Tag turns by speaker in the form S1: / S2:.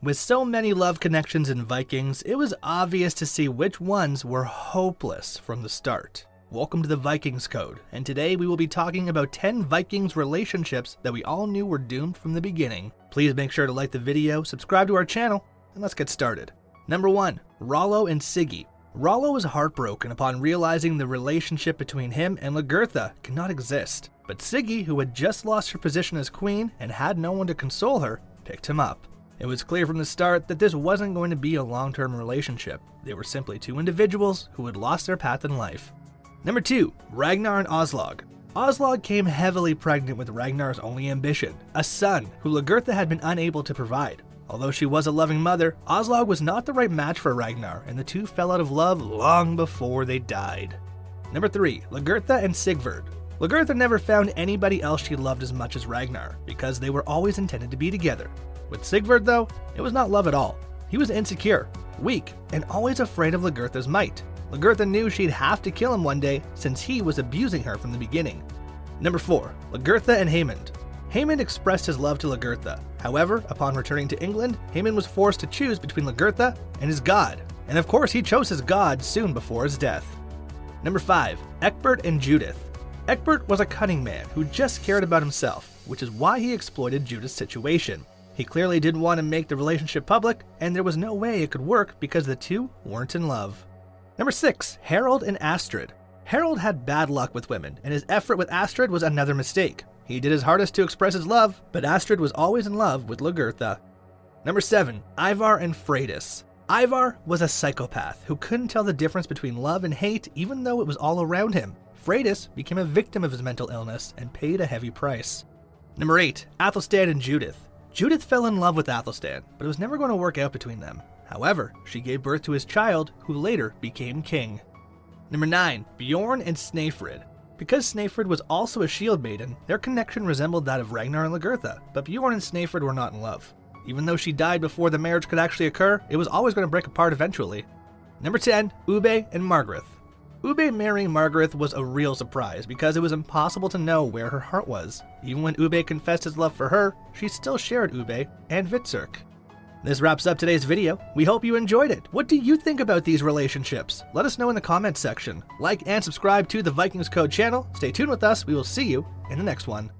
S1: With so many love connections in Vikings, it was obvious to see which ones were hopeless from the start. Welcome to the Vikings Code, and today we will be talking about 10 Vikings relationships that we all knew were doomed from the beginning. Please make sure to like the video, subscribe to our channel, and let's get started. Number 1. Rallo and Siggy. Rallo was heartbroken upon realizing the relationship between him and Lagertha cannot exist, but Siggy, who had just lost her position as queen and had no one to console her, picked him up. It was clear from the start that this wasn't going to be a long-term relationship. They were simply two individuals who had lost their path in life. Number 2. Ragnar and Oslog. Oslog came heavily pregnant with Ragnar's only ambition, a son who Lagertha had been unable to provide. Although she was a loving mother, Oslog was not the right match for Ragnar, and the two fell out of love long before they died. Number 3. Lagertha and Sigvard. Lagertha never found anybody else she loved as much as Ragnar, because they were always intended to be together. With Sigvard, though, it was not love at all. He was insecure, weak, and always afraid of Lagertha's might. Lagertha knew she'd have to kill him one day since he was abusing her from the beginning. Number 4. Lagertha and Heymond. Haehmund expressed his love to Lagertha. However, upon returning to England, Haehmund was forced to choose between Lagertha and his god. And of course, he chose his god soon before his death. Number 5. Ekbert and Judith. Ekbert was a cunning man who just cared about himself, which is why he exploited Judith's situation. He clearly didn't want to make the relationship public, and there was no way it could work because the two weren't in love. Number 6. Harald and Astrid. Harald had bad luck with women, and his effort with Astrid was another mistake. He did his hardest to express his love, but Astrid was always in love with Lagertha. Number 7. Ivar and Freitas. Ivar was a psychopath who couldn't tell the difference between love and hate even though it was all around him. Freitas became a victim of his mental illness and paid a heavy price. Number 8. Athelstan and Judith. Judith fell in love with Athelstan, but it was never going to work out between them. However, she gave birth to his child, who later became king. Number 9. Bjorn and Snayfrid. Because Snayfrid was also a shield maiden, their connection resembled that of Ragnar and Lagertha, but Bjorn and Snayfrid were not in love. Even though she died before the marriage could actually occur, it was always going to break apart eventually. Number 10. Ube and Margareth. Ube marrying Margareth was a real surprise because it was impossible to know where her heart was. Even when Ube confessed his love for her, she still shared Ube and Vitsirk. This wraps up today's video. We hope you enjoyed it. What do you think about these relationships? Let us know in the comments section. Like and subscribe to the Vikings Code channel. Stay tuned with us. We will see you in the next one.